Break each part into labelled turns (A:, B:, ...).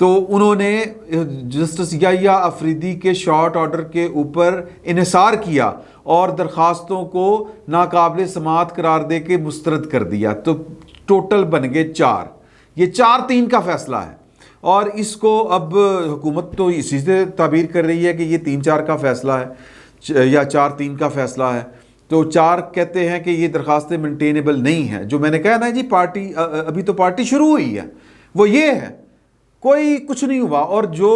A: تو انہوں نے جسٹس یحییٰ افریدی کے شارٹ آرڈر کے اوپر انحصار کیا اور درخواستوں کو ناقابل سماعت قرار دے کے مسترد کر دیا، تو ٹوٹل بن گئے 4۔ یہ 4-3 کا فیصلہ ہے، اور اس کو اب حکومت تو اسی سے تعبیر کر رہی ہے کہ یہ 3-4 کا فیصلہ ہے یا 4-3 کا فیصلہ ہے۔ تو 4 کہتے ہیں کہ یہ درخواستیں مینٹینیبل نہیں ہیں۔ جو میں نے کہا نا جی پارٹی ابھی تو پارٹی شروع ہوئی ہے، وہ یہ ہے، کوئی کچھ نہیں ہوا۔ اور جو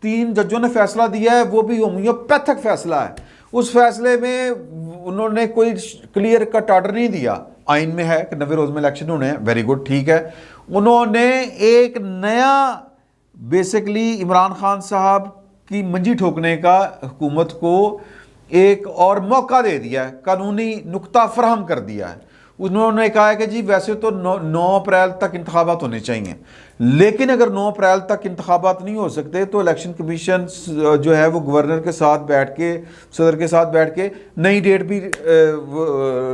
A: 3 ججوں نے فیصلہ دیا ہے وہ بھی ہومیوپیتھک فیصلہ ہے، اس فیصلے میں انہوں نے کوئی کلیئر کٹ آرڈر نہیں دیا۔ آئین میں ہے کہ 90 روز میں الیکشن ہونے ہیں، ویری گڈ، ٹھیک ہے۔ انہوں نے ایک نیا بیسیکلی عمران خان صاحب کی منجی ٹھوکنے کا حکومت کو ایک اور موقع دے دیا ہے، قانونی نقطہ فراہم کر دیا ہے۔ انہوں نے کہا ہے کہ جی ویسے تو 9 اپریل تک انتخابات ہونے چاہیے، لیکن اگر 9 اپریل تک انتخابات نہیں ہو سکتے تو الیکشن کمیشن جو ہے وہ گورنر کے ساتھ بیٹھ کے، صدر کے ساتھ بیٹھ کے نئی ڈیٹ بھی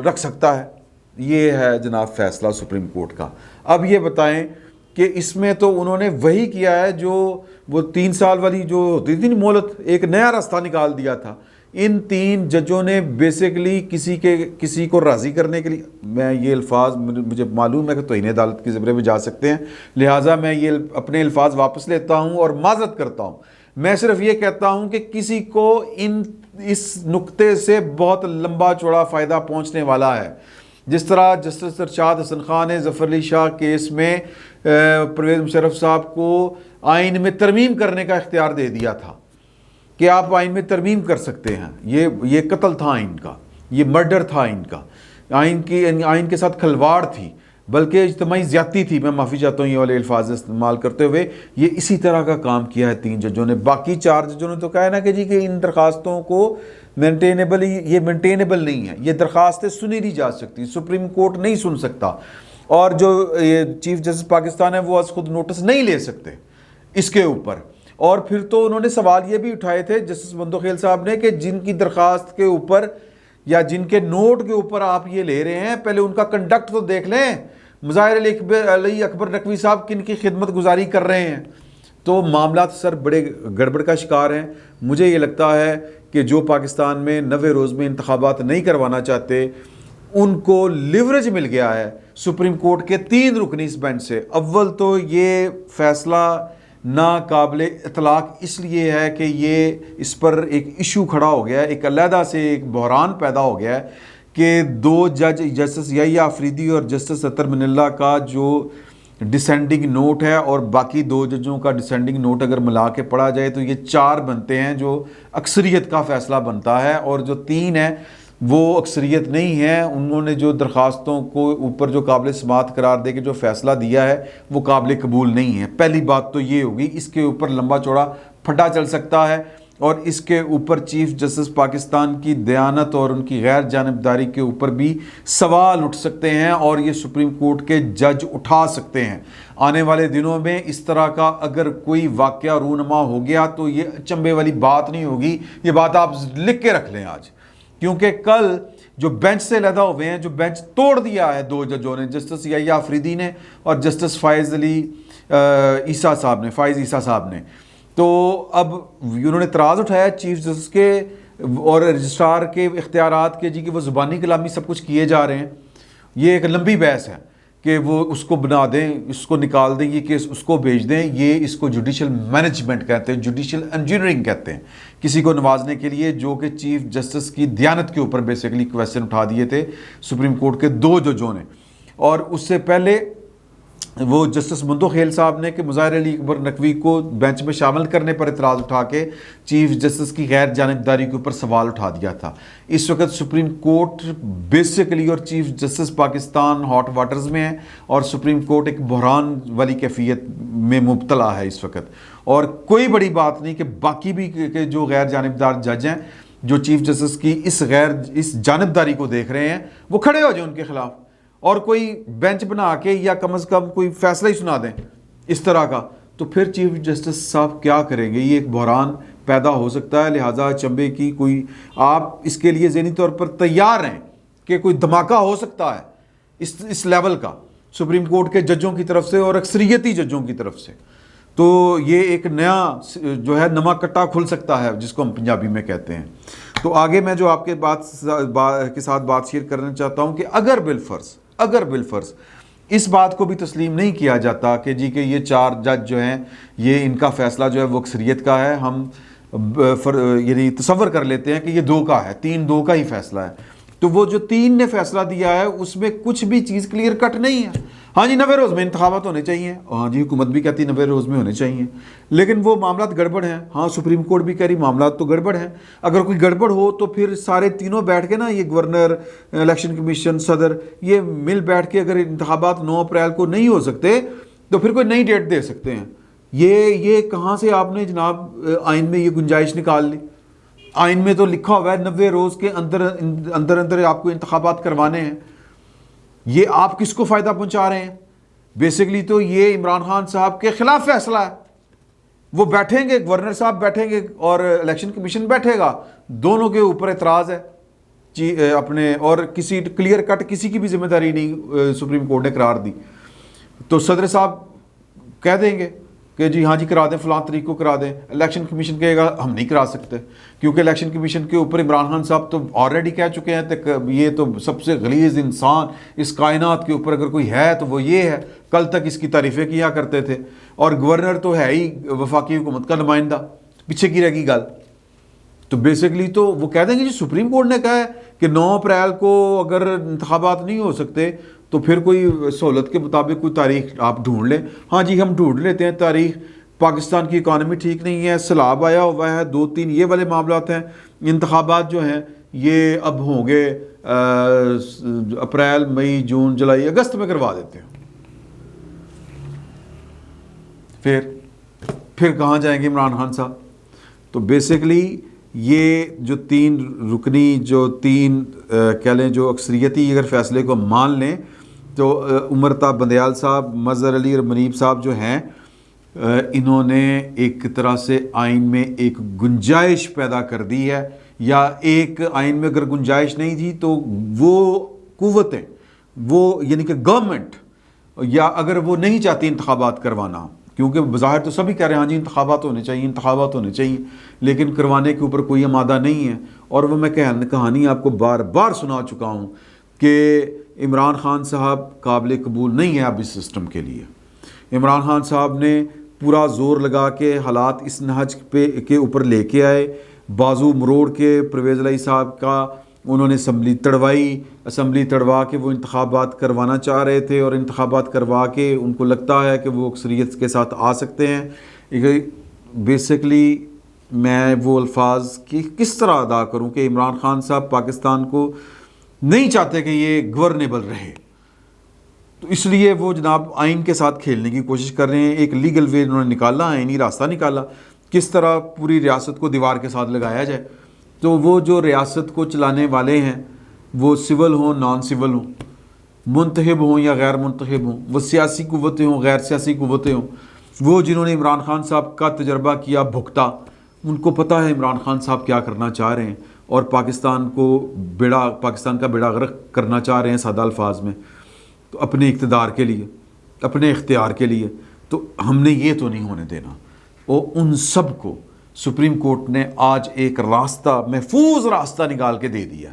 A: رکھ سکتا ہے۔ یہ ہے جناب فیصلہ سپریم کورٹ کا۔ اب یہ بتائیں کہ اس میں تو انہوں نے وہی کیا ہے جو وہ 3 سال والی جو ہوتی تھی مہلت، ایک نیا راستہ نکال دیا تھا۔ ان 3 ججوں نے بیسیکلی کسی کو راضی کرنے کے لیے، میں یہ الفاظ مجھے معلوم ہے کہ توہین عدالت کے زمرے میں جا سکتے ہیں، لہٰذا میں یہ اپنے الفاظ واپس لیتا ہوں اور معذرت کرتا ہوں۔ میں صرف یہ کہتا ہوں کہ کسی کو اس نقطے سے بہت لمبا چوڑا فائدہ پہنچنے والا ہے۔ جس طرح جسٹس ارشاد حسن خان نے ظفر علی شاہ کیس میں پرویز مشرف صاحب کو آئین میں ترمیم کرنے کا اختیار دے دیا تھا کہ آپ آئین میں ترمیم کر سکتے ہیں، یہ قتل تھا آئین کا، یہ مرڈر تھا آئین کا، آئین کے ساتھ کھلواڑ تھی، بلکہ اجتماعی زیادتی تھی۔ میں معافی چاہتا ہوں یہ والے الفاظ استعمال کرتے ہوئے۔ یہ اسی طرح کا کام کیا ہے 3 ججوں نے۔ باقی 4 ججوں نے تو کہا ہے نا کہ جی کہ ان درخواستوں کو یہ مینٹینیبل نہیں ہے، یہ درخواستیں سنی نہیں جا سکتی، سپریم کورٹ نہیں سن سکتا، اور جو چیف جسٹس پاکستان ہے وہ از خود نوٹس نہیں لے سکتے اس کے اوپر۔ اور پھر تو انہوں نے سوال یہ بھی اٹھائے تھے جسٹس مندوخیل صاحب نے کہ جن کی درخواست کے اوپر یا جن کے نوٹ کے اوپر آپ یہ لے رہے ہیں، پہلے ان کا کنڈکٹ تو دیکھ لیں، مظاہر علی اکبر نقوی صاحب کن کی خدمت گزاری کر رہے ہیں۔ تو معاملات سر بڑے گڑبڑ کا شکار ہیں۔ مجھے یہ لگتا ہے کہ جو پاکستان میں 90 روز میں انتخابات نہیں کروانا چاہتے، ان کو لیوریج مل گیا ہے سپریم کورٹ کے 3 رکنی اس بینچ سے۔ اول تو یہ فیصلہ ناقابل اطلاق اس لیے ہے کہ یہ اس پر ایک ایشو کھڑا ہو گیا ہے، ایک علیحدہ سے ایک بحران پیدا ہو گیا ہے کہ 2 جج جسٹس یحییٰ افریدی اور جسٹس اطہر من اللہ کا جو ڈسینڈنگ نوٹ ہے اور باقی 2 ججوں کا ڈسینڈنگ نوٹ اگر ملا کے پڑھا جائے تو یہ 4 بنتے ہیں جو اکثریت کا فیصلہ بنتا ہے، اور جو 3 ہیں وہ اکثریت نہیں ہیں۔ انہوں نے جو درخواستوں کو اوپر جو قابل سماعت قرار دے کے جو فیصلہ دیا ہے وہ قابل قبول نہیں ہے۔ پہلی بات تو یہ ہوگی، اس کے اوپر لمبا چوڑا پھڈا چل سکتا ہے، اور اس کے اوپر چیف جسٹس پاکستان کی دیانت اور ان کی غیر جانبداری کے اوپر بھی سوال اٹھ سکتے ہیں، اور یہ سپریم کورٹ کے جج اٹھا سکتے ہیں۔ آنے والے دنوں میں اس طرح کا اگر کوئی واقعہ رونما ہو گیا تو یہ اچنبے والی بات نہیں ہوگی، یہ بات آپ لکھ کے رکھ لیں آج، کیونکہ کل جو بینچ سے علیحدہ ہوئے ہیں، جو بینچ توڑ دیا ہے 2 ججوں نے، جسٹس یحییٰ افریدی نے اور جسٹس فائز عیسیٰ صاحب نے، تو اب انہوں نے اعتراض اٹھایا چیف جسٹس کے اور رجسٹرار کے اختیارات کے، جی کہ وہ زبانی کلامی سب کچھ کیے جا رہے ہیں۔ یہ ایک لمبی بحث ہے کہ وہ اس کو بنا دیں، اس کو نکال دیں، یہ کیس اس کو بھیج دیں۔ یہ اس کو جوڈیشل مینجمنٹ کہتے ہیں، جوڈیشل انجینئرنگ کہتے ہیں، کسی کو نوازنے کے لیے، جو کہ چیف جسٹس کی دیانت کے اوپر بیسیکلی کویسچن اٹھا دیے تھے سپریم کورٹ کے 2 ججوں نے۔ اور اس سے پہلے وہ جسٹس مندوخیل صاحب نے کہ مظاہر علی اکبر نقوی کو بینچ میں شامل کرنے پر اعتراض اٹھا کے چیف جسٹس کی غیر جانبداری کے اوپر سوال اٹھا دیا تھا۔ اس وقت سپریم کورٹ بیسیکلی اور chief justice Pakistan hot waters میں ہے، اور سپریم کورٹ ایک بحران والی کیفیت میں مبتلا ہے اس وقت۔ اور کوئی بڑی بات نہیں کہ باقی بھی کہ جو غیر جانبدار جج ہیں، جو چیف جسٹس کی اس جانبداری کو دیکھ رہے ہیں، وہ کھڑے ہو جائیں ان کے خلاف، اور کوئی بینچ بنا کے یا کم از کم کوئی فیصلہ ہی سنا دیں اس طرح کا، تو پھر چیف جسٹس صاحب کیا کریں گے؟ یہ ایک بحران پیدا ہو سکتا ہے۔ لہٰذا چمبے کی کوئی آپ اس کے لیے ذہنی طور پر تیار ہیں کہ کوئی دھماکہ ہو سکتا ہے اس لیول کا سپریم کورٹ کے ججوں کی طرف سے اور اکثریتی ججوں کی طرف سے۔ تو یہ ایک نیا جو ہے نما کٹا کھل سکتا ہے جس کو ہم پنجابی میں کہتے ہیں۔ تو آگے میں جو آپ کے کے ساتھ بات شیئر کرنا چاہتا ہوں کہ اگر بالفرض اس بات کو بھی تسلیم نہیں کیا جاتا کہ جی کہ یہ 4 جج جو ہیں یہ ان کا فیصلہ جو ہے وہ اکثریت کا ہے، ہم یعنی تصور کر لیتے ہیں کہ یہ 2 کا ہے، 3-2 کا ہی فیصلہ ہے، تو وہ جو 3 نے فیصلہ دیا ہے اس میں کچھ بھی چیز کلیئر کٹ نہیں ہے۔ ہاں جی 90 روز میں انتخابات ہونے چاہیے، ہاں جی حکومت بھی کہتی ہے 90 روز میں ہونے چاہیے، لیکن وہ معاملات گڑبڑ ہیں، ہاں سپریم کورٹ بھی کہہ رہی معاملات تو گڑبڑ ہیں۔ اگر کوئی گڑبڑ ہو تو پھر سارے تینوں بیٹھ کے نا، یہ گورنر، الیکشن کمیشن، صدر، یہ مل بیٹھ کے اگر انتخابات 9 اپریل کو نہیں ہو سکتے تو پھر کوئی نئی ڈیٹ دے سکتے ہیں۔ یہ کہاں سے آپ نے جناب آئین میں یہ گنجائش نکال لی؟ آئین میں تو لکھا ہوا ہے 90 روز کے اندر آپ کو انتخابات کروانے ہیں۔ یہ آپ کس کو فائدہ پہنچا رہے ہیں؟ بیسیکلی تو یہ عمران خان صاحب کے خلاف فیصلہ ہے۔ وہ بیٹھیں گے، گورنر صاحب بیٹھیں گے اور الیکشن کمیشن بیٹھے گا، دونوں کے اوپر اعتراض ہے اپنے، اور کسی کلیئر کٹ کسی کی بھی ذمہ داری نہیں سپریم کورٹ نے قرار دی۔ تو صدر صاحب کہہ دیں گے کہ جی ہاں جی کرا دیں، فلاں طریق کو کرا دیں، الیکشن کمیشن کہے گا ہم نہیں کرا سکتے، کیونکہ الیکشن کمیشن کے اوپر عمران خان صاحب تو آلریڈی کہہ چکے ہیں کہ یہ تو سب سے غلیظ انسان اس کائنات کے اوپر اگر کوئی ہے تو وہ یہ ہے، کل تک اس کی تعریفیں کیا کرتے تھے، اور گورنر تو ہے ہی وفاقی حکومت کا نمائندہ، پیچھے کی رہ گی گل۔ تو بیسیکلی تو وہ کہہ دیں گے جی سپریم کورٹ نے کہا ہے کہ 9 اپریل کو اگر انتخابات نہیں ہو سکتے تو پھر کوئی سہولت کے مطابق کوئی تاریخ آپ ڈھونڈ لیں۔ ہاں جی ہم ڈھونڈ لیتے ہیں تاریخ، پاکستان کی اکانومی ٹھیک نہیں ہے، سیلاب آیا ہوا ہے، 2-3 یہ والے معاملات ہیں، انتخابات جو ہیں یہ اب ہوں گے اپریل، مئی، جون، جولائی، اگست میں کروا دیتے ہیں۔ پھر کہاں جائیں گے عمران خان صاحب؟ تو بیسیکلی یہ جو 3 رکنی جو 3 کہہ لیں جو اکثریتی اگر فیصلے کو مان لیں تو عمر بندیال صاحب، مظہر علی اور منیب صاحب جو ہیں انہوں نے ایک طرح سے آئین میں ایک گنجائش پیدا کر دی ہے، یا ایک آئین میں اگر گنجائش نہیں تھی تو وہ قوتیں، وہ یعنی کہ گورنمنٹ، یا اگر وہ نہیں چاہتی انتخابات کروانا، کیونکہ بظاہر تو سبھی کہہ رہے ہیں ہاں جی انتخابات ہونے چاہیے، لیکن کروانے کے اوپر کوئی آمادہ نہیں ہے۔ اور وہ میں کہانی آپ کو بار بار سنا چکا ہوں کہ عمران خان صاحب قابل قبول نہیں ہے اب اس سسٹم کے لیے۔ عمران خان صاحب نے پورا زور لگا کے حالات اس نہج کے اوپر لے کے آئے، بازو مروڑ کے پرویز الہی صاحب کا انہوں نے اسمبلی تڑوا کے وہ انتخابات کروانا چاہ رہے تھے، اور انتخابات کروا کے ان کو لگتا ہے کہ وہ اکثریت کے ساتھ آ سکتے ہیں۔ بیسیکلی میں وہ الفاظ کی کس طرح ادا کروں کہ عمران خان صاحب پاکستان کو نہیں چاہتے کہ یہ گورنیبل رہے، تو اس لیے وہ جناب آئین کے ساتھ کھیلنے کی کوشش کر رہے ہیں۔ ایک لیگل وے انہوں نے نکالا، آئینی راستہ نکالا، کس طرح پوری ریاست کو دیوار کے ساتھ لگایا جائے۔ تو وہ جو ریاست کو چلانے والے ہیں وہ سول ہوں، نان سول ہوں، منتخب ہوں یا غیر منتخب ہوں، وہ سیاسی قوتیں ہوں، غیر سیاسی قوتیں ہوں، وہ جنہوں نے عمران خان صاحب کا تجربہ کیا بھگتا، ان کو پتہ ہے عمران خان صاحب کیا کرنا چاہ رہے ہیں، اور پاکستان کا بیڑا غرق کرنا چاہ رہے ہیں سادہ الفاظ میں، تو اپنے اقتدار کے لیے، اپنے اختیار کے لیے۔ تو ہم نے یہ تو نہیں ہونے دینا۔ اور ان سب کو سپریم کورٹ نے آج ایک راستہ، محفوظ راستہ نکال کے دے دیا۔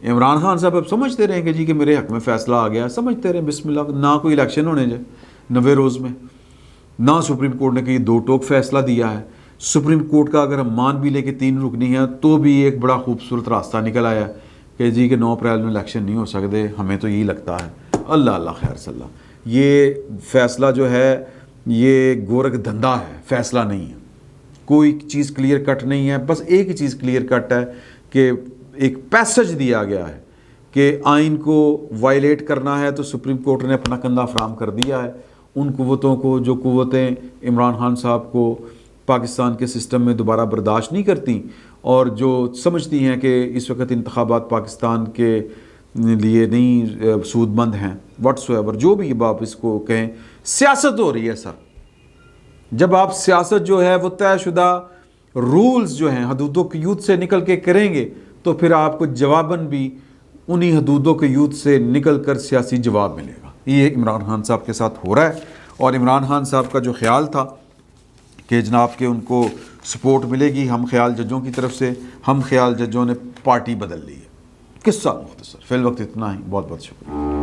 A: عمران خان صاحب اب سمجھتے رہیں کہ جی کہ میرے حق میں فیصلہ آ گیا، سمجھتے رہیں بسم اللہ، نہ کوئی الیکشن ہونے جائے 90 روز میں، نہ سپریم کورٹ نے کہ یہ 2 ٹوک فیصلہ دیا ہے۔ سپریم کورٹ کا اگر ہم مان بھی لے کہ 3 رکنی ہیں تو بھی ایک بڑا خوبصورت راستہ نکل آیا کہ جی کہ 9 اپریل میں الیکشن نہیں ہو سکتے، ہمیں تو یہی لگتا ہے۔ اللہ خیر صلی اللہ، یہ فیصلہ جو ہے یہ گورکھ دھندا ہے، فیصلہ نہیں ہے، کوئی چیز کلیئر کٹ نہیں ہے۔ بس ایک ہی چیز کلیئر کٹ ہے کہ ایک پیسج دیا گیا ہے کہ آئین کو وائلیٹ کرنا ہے تو سپریم کورٹ نے اپنا کندھا فراہم کر دیا ہے ان قوتوں کو جو قوتیں عمران خان صاحب کو پاکستان کے سسٹم میں دوبارہ برداشت نہیں کرتی، اور جو سمجھتی ہیں کہ اس وقت انتخابات پاکستان کے لیے نہیں سود مند ہیں، واٹس ایور جو بھی آپ اس کو کہیں، سیاست ہو رہی ہے سر۔ جب آپ سیاست جو ہے وہ طے شدہ رولز جو ہیں حدود و قیود سے نکل کے کریں گے تو پھر آپ کو جواباً بھی انہی حدود و قیود سے نکل کر سیاسی جواب ملے گا۔ یہ عمران خان صاحب کے ساتھ ہو رہا ہے، اور عمران خان صاحب کا جو خیال تھا کہ جناب کہ ان کو سپورٹ ملے گی ہم خیال ججوں کی طرف سے. ہم خیال ججوں نے پارٹی بدل لی ہے. قصہ مختصر، فی الوقت اتنا ہی. بہت بہت شکریہ.